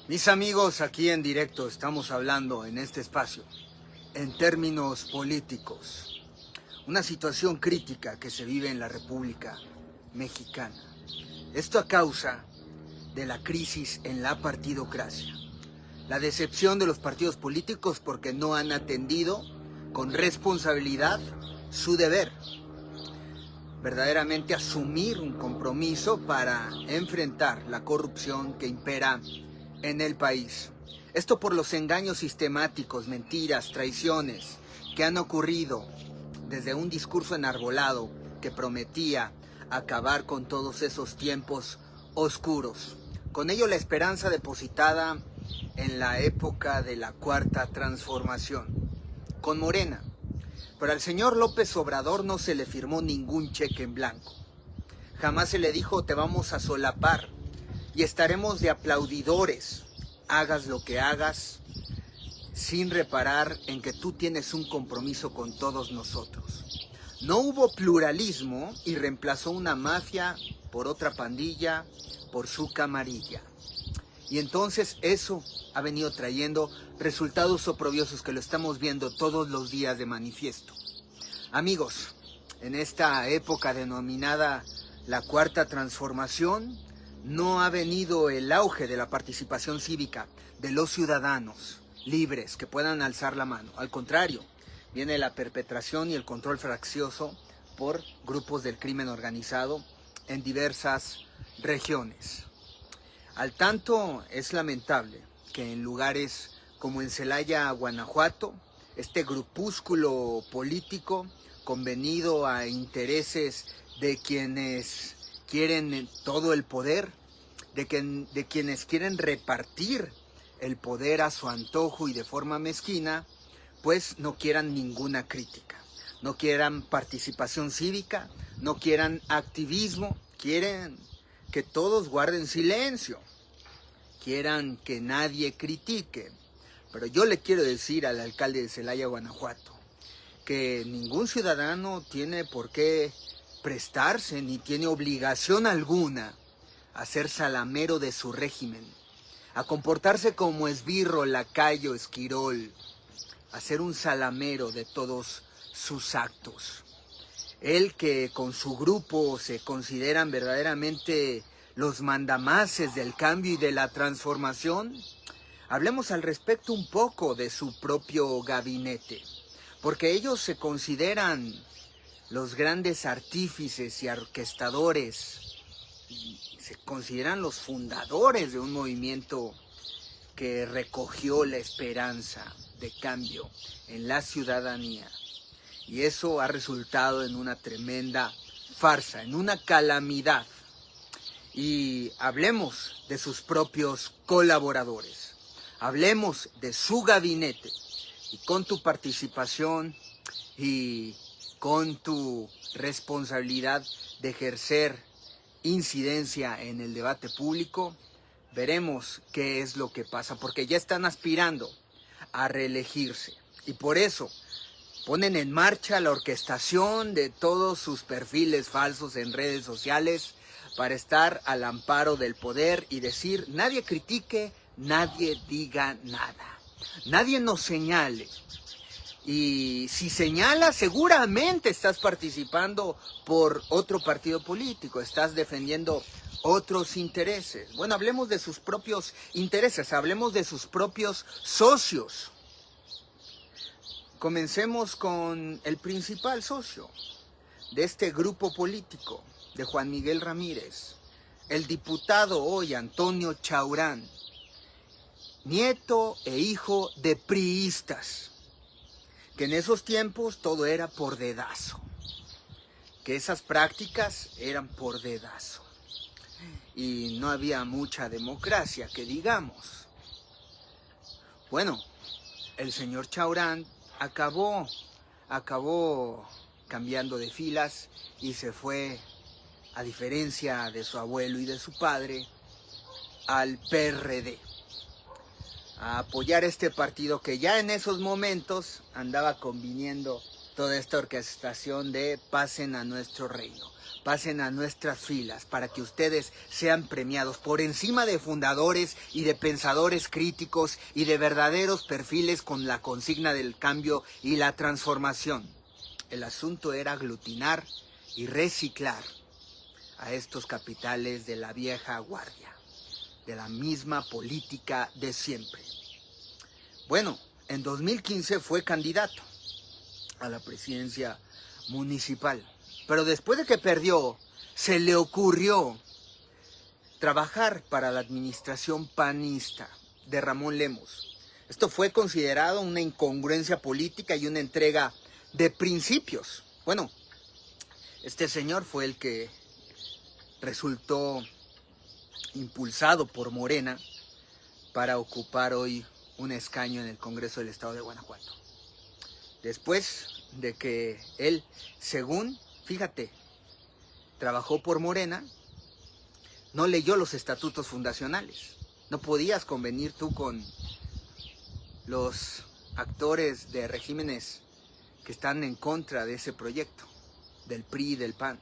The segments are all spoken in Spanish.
Mis amigos, aquí en directo estamos hablando en este espacio en términos políticos. Una situación crítica que se vive en la República Mexicana. Esto a causa de la crisis en la partidocracia. La decepción de los partidos políticos porque no han atendido con responsabilidad su deber. Verdaderamente asumir un compromiso para enfrentar la corrupción que impera en el país. Esto por los engaños sistemáticos, mentiras, traiciones que han ocurrido desde un discurso enarbolado que prometía acabar con todos esos tiempos oscuros. Con ello la esperanza depositada en la época de la Cuarta Transformación, con Morena. Pero al señor López Obrador no se le firmó ningún cheque en blanco. Jamás se le dijo te vamos a solapar y estaremos de aplaudidores, hagas lo que hagas, sin reparar en que tú tienes un compromiso con todos nosotros. No hubo pluralismo y reemplazó una mafia por otra pandilla, por su camarilla. Y entonces eso ha venido trayendo resultados oprobiosos que lo estamos viendo todos los días de manifiesto. Amigos, en esta época denominada la Cuarta Transformación, no ha venido el auge de la participación cívica de los ciudadanos libres que puedan alzar la mano. Al contrario, viene la perpetración y el control faccioso por grupos del crimen organizado en diversas regiones. Al tanto, es lamentable que en lugares como en Celaya, Guanajuato, este grupúsculo político convenido a intereses de quienes quieren todo el poder, de quienes quieren repartir el poder a su antojo y de forma mezquina, pues no quieran ninguna crítica, no quieran participación cívica, no quieran activismo, quieren que todos guarden silencio, quieran que nadie critique. Pero yo le quiero decir al alcalde de Celaya, Guanajuato, que ningún ciudadano tiene por qué prestarse ni tiene obligación alguna a ser salamero de su régimen, a comportarse como esbirro, lacayo, esquirol, a ser un salamero de todos sus actos. Él que con su grupo se consideran verdaderamente los mandamases del cambio y de la transformación, hablemos al respecto un poco de su propio gabinete, porque ellos se consideran los grandes artífices y orquestadores, y se consideran los fundadores de un movimiento que recogió la esperanza de cambio en la ciudadanía. Y eso ha resultado en una tremenda farsa, en una calamidad. Y hablemos de sus propios colaboradores, hablemos de su gabinete, y con tu participación y con tu responsabilidad de ejercer incidencia en el debate público, veremos qué es lo que pasa, porque ya están aspirando a reelegirse y por eso ponen en marcha la orquestación de todos sus perfiles falsos en redes sociales para estar al amparo del poder y decir nadie critique, nadie diga nada, nadie nos señale. Y si señalas, seguramente estás participando por otro partido político, estás defendiendo otros intereses. Bueno, hablemos de sus propios intereses, hablemos de sus propios socios. Comencemos con el principal socio de este grupo político, de Juan Miguel Ramírez, el diputado hoy Antonio Chaurán, nieto e hijo de priistas, que en esos tiempos todo era por dedazo, que esas prácticas eran por dedazo y no había mucha democracia, que digamos. Bueno, el señor Chaurán acabó cambiando de filas y se fue, a diferencia de su abuelo y de su padre, al PRD. A apoyar este partido que ya en esos momentos andaba conviniendo toda esta orquestación de pasen a nuestro reino, pasen a nuestras filas para que ustedes sean premiados por encima de fundadores y de pensadores críticos y de verdaderos perfiles con la consigna del cambio y la transformación. El asunto era aglutinar y reciclar a estos capitales de la vieja guardia, de la misma política de siempre. Bueno, en 2015 fue candidato a la presidencia municipal, pero después de que perdió, se le ocurrió trabajar para la administración panista de Ramón Lemus. Esto fue considerado una incongruencia política y una entrega de principios. Bueno, este señor fue el que resultó impulsado por Morena para ocupar hoy un escaño en el Congreso del Estado de Guanajuato. Después de que él, según, fíjate, trabajó por Morena, no leyó los estatutos fundacionales. No podías convenir tú con los actores de regímenes que están en contra de ese proyecto, del PRI y del PAN.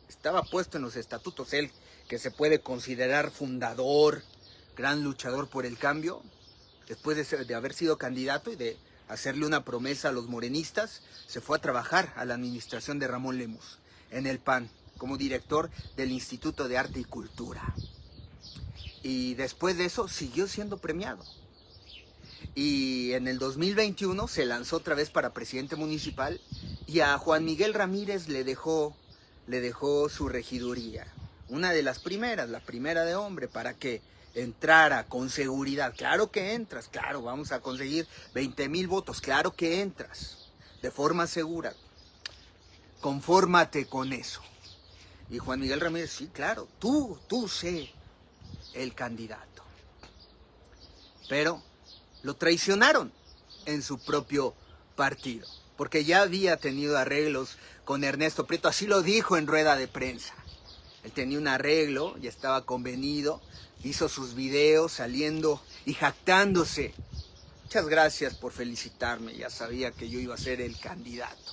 Estaba puesto en los estatutos, él, que se puede considerar fundador, gran luchador por el cambio, después de haber sido candidato y de hacerle una promesa a los morenistas, se fue a trabajar a la administración de Ramón Lemus en el PAN, como director del Instituto de Arte y Cultura. Y después de eso siguió siendo premiado. Y en el 2021 se lanzó otra vez para presidente municipal y a Juan Miguel Ramírez le dejó su regiduría. Una de las primeras, la primera de hombre, para que entrara con seguridad. Claro que entras, claro, vamos a conseguir 20,000 votos, claro que entras, de forma segura. Confórmate con eso. Y Juan Miguel Ramírez, sí, claro, tú sé el candidato. Pero lo traicionaron en su propio partido, porque ya había tenido arreglos con Ernesto Prieto, así lo dijo en rueda de prensa. Él tenía un arreglo, ya estaba convenido, hizo sus videos saliendo y jactándose. Muchas gracias por felicitarme, ya sabía que yo iba a ser el candidato.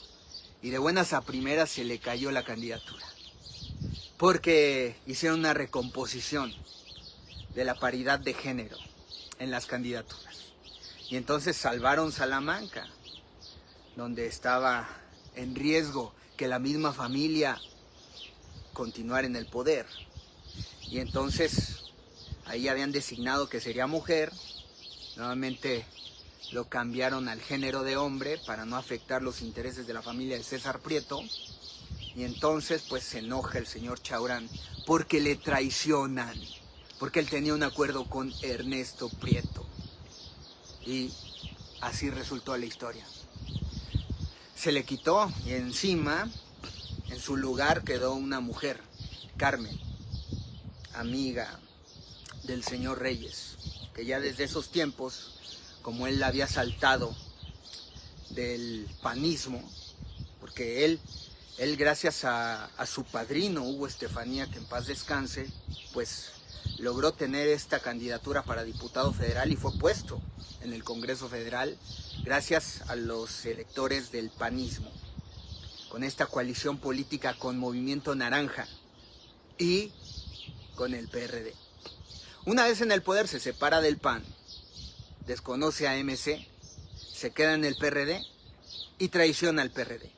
Y de buenas a primeras se le cayó la candidatura, porque hicieron una recomposición de la paridad de género en las candidaturas. Y entonces salvaron Salamanca, donde estaba en riesgo que la misma familia continuara en el poder. Y entonces ahí habían designado que sería mujer, nuevamente lo cambiaron al género de hombre para no afectar los intereses de la familia de César Prieto. Y entonces pues se enoja el señor Chaurán porque le traicionan, porque él tenía un acuerdo con Ernesto Prieto. Y así resultó la historia. Se le quitó y encima, en su lugar quedó una mujer, Carmen, amiga del señor Reyes, que ya desde esos tiempos, como él había saltado del panismo, porque él gracias a su padrino Hugo Estefanía, que en paz descanse, pues logró tener esta candidatura para diputado federal y fue puesto en el Congreso Federal gracias a los electores del panismo, con esta coalición política con Movimiento Naranja y con el PRD. Una vez en el poder se separa del PAN, desconoce a MC, se queda en el PRD y traiciona al PRD.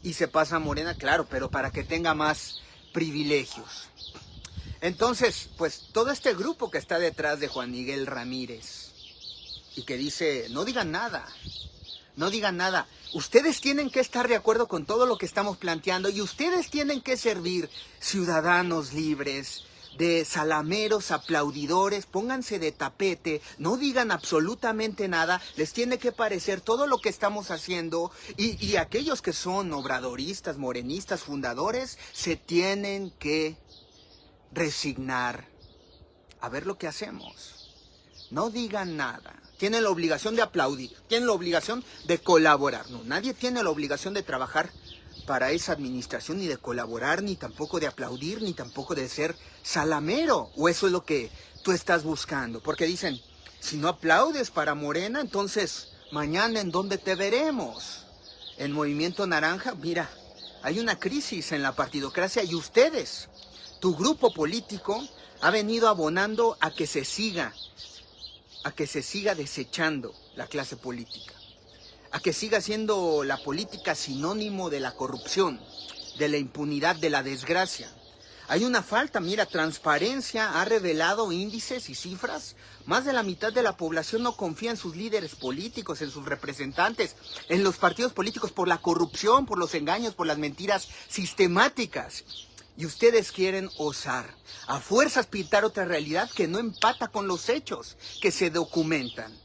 Y se pasa a Morena, claro, pero para que tenga más privilegios. Entonces, pues todo este grupo que está detrás de Juan Miguel Ramírez y que dice, no digan nada, no digan nada. Ustedes tienen que estar de acuerdo con todo lo que estamos planteando y ustedes tienen que servir ciudadanos libres, de salameros, aplaudidores, pónganse de tapete, no digan absolutamente nada, les tiene que parecer todo lo que estamos haciendo y aquellos que son obradoristas, morenistas, fundadores, se tienen que resignar a ver lo que hacemos. No digan nada. Tienen la obligación de aplaudir, tienen la obligación de colaborar. No, nadie tiene la obligación de trabajar para esa administración, ni de colaborar, ni tampoco de aplaudir, ni tampoco de ser salamero. O eso es lo que tú estás buscando. Porque dicen, si no aplaudes para Morena, entonces mañana ¿en dónde te veremos? en Movimiento Naranja, mira, hay una crisis en la partidocracia y ustedes, tu grupo político, ha venido abonando a que se siga desechando la clase política, a que siga siendo la política sinónimo de la corrupción, de la impunidad, de la desgracia. Hay una falta, mira, transparencia ha revelado índices y cifras. Más de la mitad de la población no confía en sus líderes políticos, en sus representantes, en los partidos políticos por la corrupción, por los engaños, por las mentiras sistemáticas. Y ustedes quieren osar, a fuerzas pintar otra realidad que no empata con los hechos que se documentan.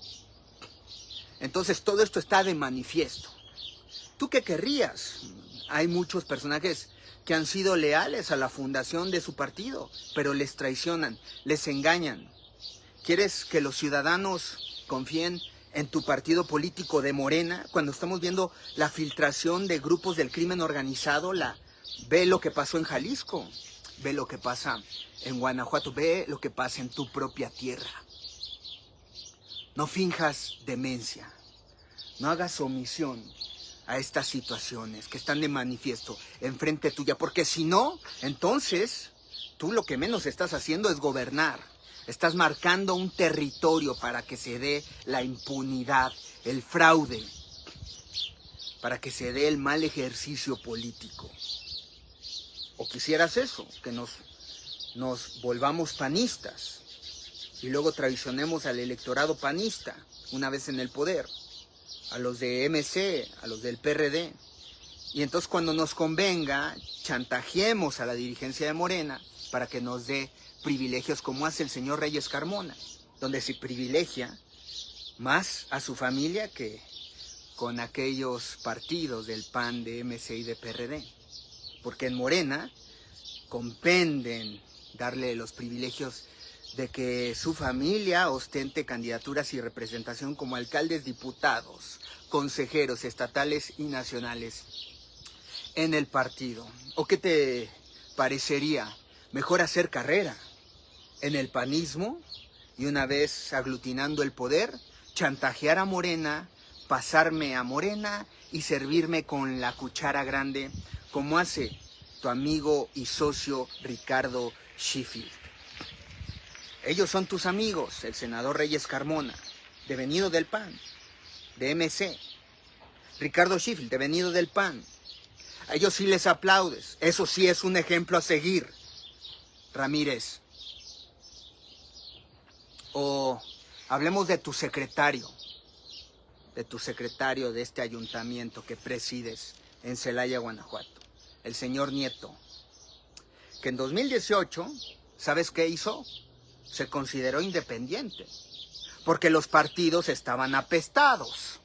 Entonces todo esto está de manifiesto. ¿Tú qué querrías? Hay muchos personajes que han sido leales a la fundación de su partido, pero les traicionan, les engañan. ¿Quieres que los ciudadanos confíen en tu partido político de Morena cuando estamos viendo la filtración de grupos del crimen organizado? Ve lo que pasó en Jalisco, ve lo que pasa en Guanajuato, ve lo que pasa en tu propia tierra. No finjas demencia, no hagas omisión a estas situaciones que están de manifiesto enfrente tuya, porque si no, entonces tú lo que menos estás haciendo es gobernar. Estás marcando un territorio para que se dé la impunidad, el fraude, para que se dé el mal ejercicio político. ¿O quisieras eso? Que nos volvamos panistas y luego traicionemos al electorado panista una vez en el poder, a los de MC, a los del PRD. Y entonces cuando nos convenga, chantajeemos a la dirigencia de Morena para que nos dé privilegios como hace el señor Reyes Carmona, donde se privilegia más a su familia que con aquellos partidos del PAN, de MC y de PRD. Porque en Morena compenden darle los privilegios de que su familia ostente candidaturas y representación como alcaldes, diputados, consejeros estatales y nacionales en el partido. ¿O qué te parecería? Mejor hacer carrera en el panismo y una vez aglutinando el poder, chantajear a Morena, pasarme a Morena y servirme con la cuchara grande como hace tu amigo y socio Ricardo Sheffield. Ellos son tus amigos, el senador Reyes Carmona, devenido del PAN, de MC. Ricardo Sheffield, devenido del PAN. A ellos sí les aplaudes. Eso sí es un ejemplo a seguir, Ramírez. O hablemos de tu secretario de este ayuntamiento que presides en Celaya, Guanajuato, el señor Nieto, que en 2018, ¿sabes qué hizo? Se consideró independiente, porque los partidos estaban apestados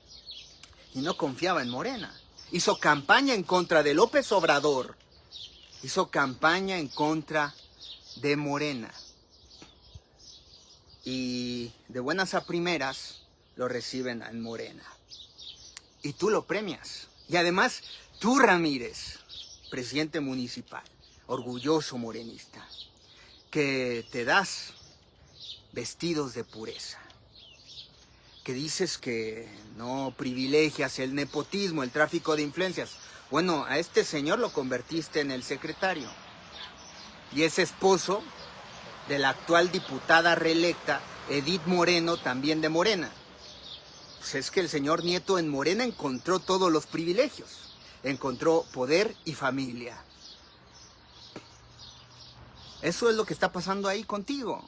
y no confiaba en Morena. Hizo campaña en contra de López Obrador, hizo campaña en contra de Morena. Y de buenas a primeras lo reciben en Morena. Y tú lo premias. Y además, tú, Ramírez, presidente municipal, orgulloso morenista, que te das vestidos de pureza, que dices que no privilegias el nepotismo, el tráfico de influencias. Bueno, a este señor lo convertiste en el secretario y es esposo de la actual diputada reelecta Edith Moreno, también de Morena. Pues es que el señor Nieto en Morena encontró todos los privilegios, encontró poder y familia. Eso es lo que está pasando ahí contigo.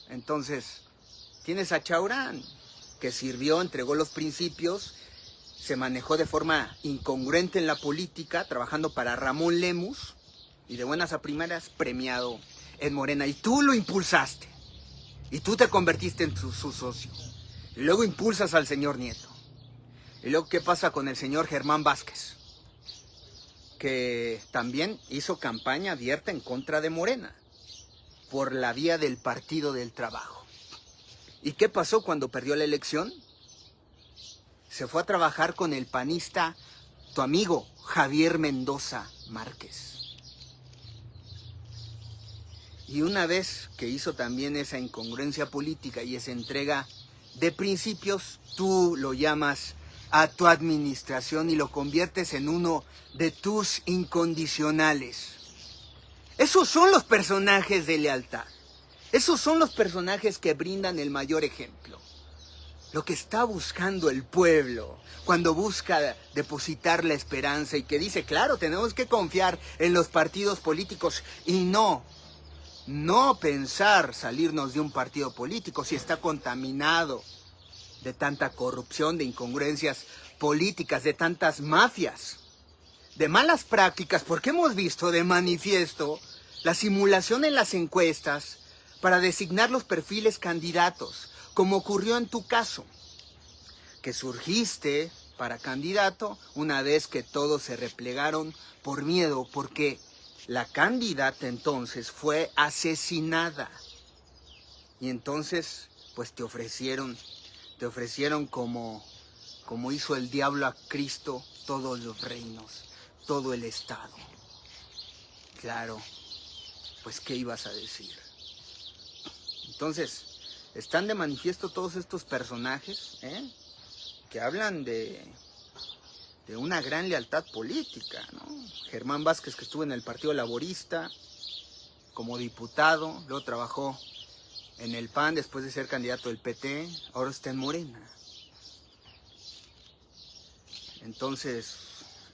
Entonces, tienes a Chaurán, que sirvió, entregó los principios, se manejó de forma incongruente en la política, trabajando para Ramón Lemus, y de buenas a primeras premiado en Morena. Y tú lo impulsaste, y tú te convertiste en su socio. Y luego impulsas al señor Nieto. Y luego, ¿qué pasa con el señor Germán Vázquez? Que también hizo campaña abierta en contra de Morena, por la vía del Partido del Trabajo. ¿Y qué pasó cuando perdió la elección? Se fue a trabajar con el panista, tu amigo Javier Mendoza Márquez. Y una vez que hizo también esa incongruencia política y esa entrega de principios, tú lo llamas a tu administración y lo conviertes en uno de tus incondicionales. Esos son los personajes de lealtad. Esos son los personajes que brindan el mayor ejemplo. Lo que está buscando el pueblo cuando busca depositar la esperanza y que dice, claro, tenemos que confiar en los partidos políticos y no pensar salirnos de un partido político si está contaminado de tanta corrupción, de incongruencias políticas, de tantas mafias, de malas prácticas, porque hemos visto de manifiesto la simulación en las encuestas para designar los perfiles candidatos, como ocurrió en tu caso, que surgiste para candidato una vez que todos se replegaron por miedo, porque la candidata entonces fue asesinada. Y entonces, pues te ofrecieron como hizo el diablo a Cristo, todos los reinos, todo el Estado. Claro, pues ¿qué ibas a decir? Entonces, están de manifiesto todos estos personajes, que hablan de una gran lealtad política, ¿no? Germán Vázquez, que estuvo en el Partido Laborista como diputado, luego trabajó en el PAN después de ser candidato del PT, ahora está en Morena. Entonces,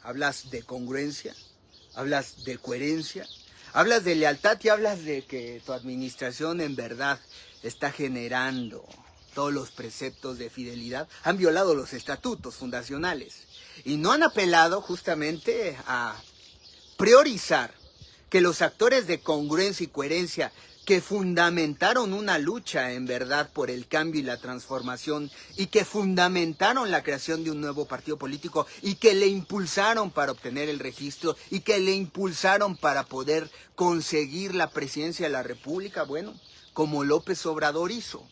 hablas de congruencia, hablas de coherencia, hablas de lealtad y hablas de que tu administración en verdad está generando todos los preceptos de fidelidad, han violado los estatutos fundacionales y no han apelado justamente a priorizar que los actores de congruencia y coherencia que fundamentaron una lucha en verdad por el cambio y la transformación y que fundamentaron la creación de un nuevo partido político y que le impulsaron para obtener el registro y que le impulsaron para poder conseguir la presidencia de la República, bueno, como López Obrador hizo.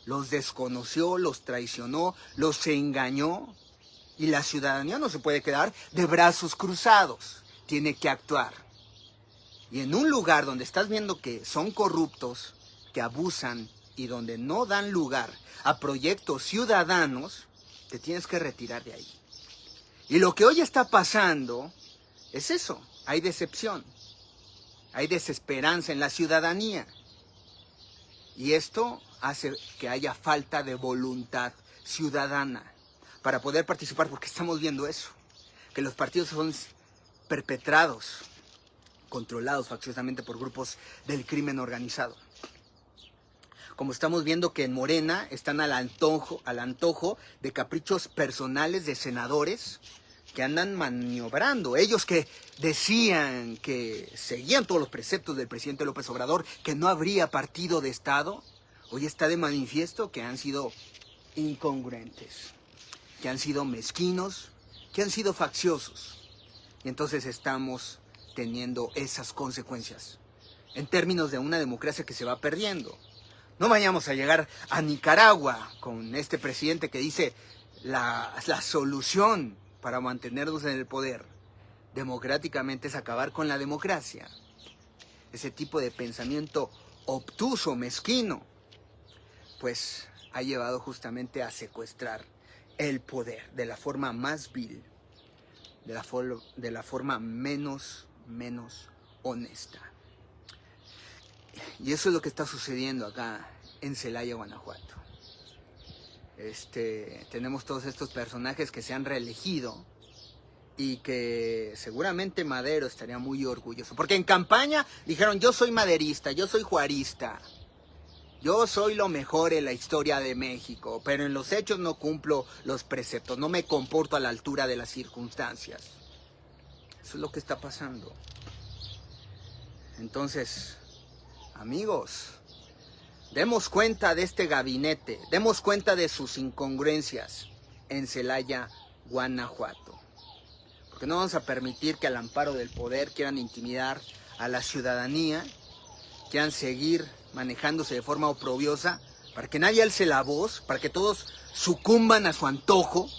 Los desconoció, los traicionó, los engañó y la ciudadanía no se puede quedar de brazos cruzados, tiene que actuar. Y en un lugar donde estás viendo que son corruptos, que abusan y donde no dan lugar a proyectos ciudadanos, te tienes que retirar de ahí. Y lo que hoy está pasando es eso, hay decepción, hay desesperanza en la ciudadanía. Y esto hace que haya falta de voluntad ciudadana para poder participar, porque estamos viendo eso, que los partidos son perpetrados, controlados facciosamente por grupos del crimen organizado. Como estamos viendo que en Morena están al antojo de caprichos personales de senadores que andan maniobrando. Ellos que decían que seguían todos los preceptos del presidente López Obrador, que no habría partido de Estado, hoy está de manifiesto que han sido incongruentes, que han sido mezquinos, que han sido facciosos. Y entonces estamos teniendo esas consecuencias en términos de una democracia que se va perdiendo. No vayamos a llegar a Nicaragua con este presidente que dice la solución para mantenernos en el poder democráticamente es acabar con la democracia. Ese tipo de pensamiento obtuso, mezquino, pues ha llevado justamente a secuestrar el poder de la forma más vil, de la forma menos honesta. Y eso es lo que está sucediendo acá en Celaya, Guanajuato. Tenemos todos estos personajes que se han reelegido y que seguramente Madero estaría muy orgulloso. Porque en campaña dijeron, yo soy maderista, yo soy juarista, yo soy lo mejor en la historia de México, pero en los hechos no cumplo los preceptos, no me comporto a la altura de las circunstancias. Eso es lo que está pasando. Entonces, amigos, demos cuenta de este gabinete, demos cuenta de sus incongruencias en Celaya, Guanajuato. Porque no vamos a permitir que al amparo del poder quieran intimidar a la ciudadanía, quieran seguir manejándose de forma oprobiosa, para que nadie alce la voz, para que todos sucumban a su antojo.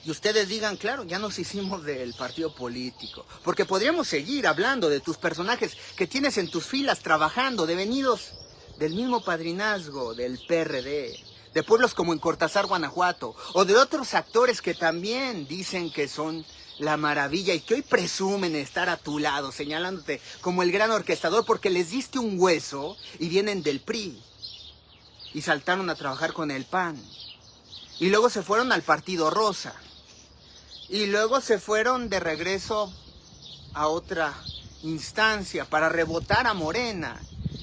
Y ustedes digan, claro, ya nos hicimos del partido político. Porque podríamos seguir hablando de tus personajes que tienes en tus filas trabajando, devenidos del mismo padrinazgo del PRD, de pueblos como en Cortázar, Guanajuato, o de otros actores que también dicen que son la maravilla y que hoy presumen estar a tu lado, señalándote como el gran orquestador porque les diste un hueso y vienen del PRI y saltaron a trabajar con el PAN y luego se fueron al Partido Rosa y luego se fueron de regreso a otra instancia para rebotar a Morena.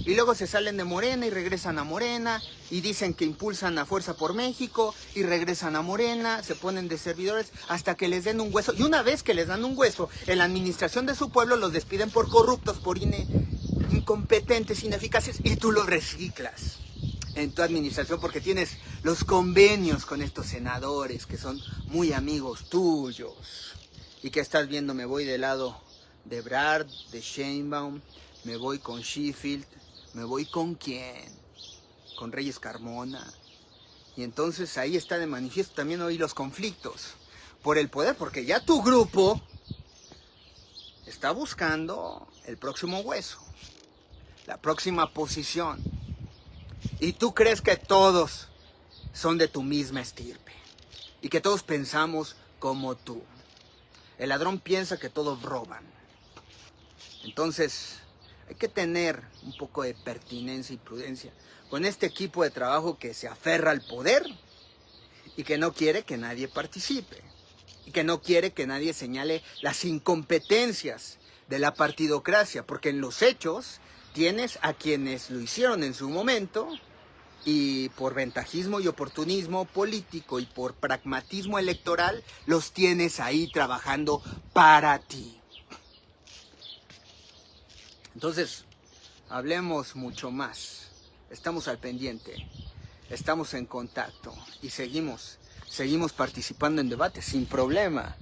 Y luego se salen de Morena y regresan a Morena y dicen que impulsan a Fuerza por México y regresan a Morena, se ponen de servidores hasta que les den un hueso. Y una vez que les dan un hueso, en la administración de su pueblo los despiden por corruptos, por incompetentes, ineficaces, y tú los reciclas en tu administración porque tienes los convenios con estos senadores que son muy amigos tuyos. Y que estás viendo, me voy del lado de Ebrard, de Sheinbaum, me voy con Sheffield. ¿Me voy con quién? Con Reyes Carmona. Y entonces ahí está de manifiesto también hoy los conflictos por el poder, porque ya tu grupo está buscando el próximo hueso, la próxima posición. Y tú crees que todos son de tu misma estirpe y que todos pensamos como tú. El ladrón piensa que todos roban. Entonces hay que tener un poco de pertinencia y prudencia con este equipo de trabajo que se aferra al poder y que no quiere que nadie participe y que no quiere que nadie señale las incompetencias de la partidocracia, porque en los hechos tienes a quienes lo hicieron en su momento y por ventajismo y oportunismo político y por pragmatismo electoral los tienes ahí trabajando para ti. Entonces, hablemos mucho más. Estamos al pendiente, estamos en contacto y seguimos participando en debates sin problema.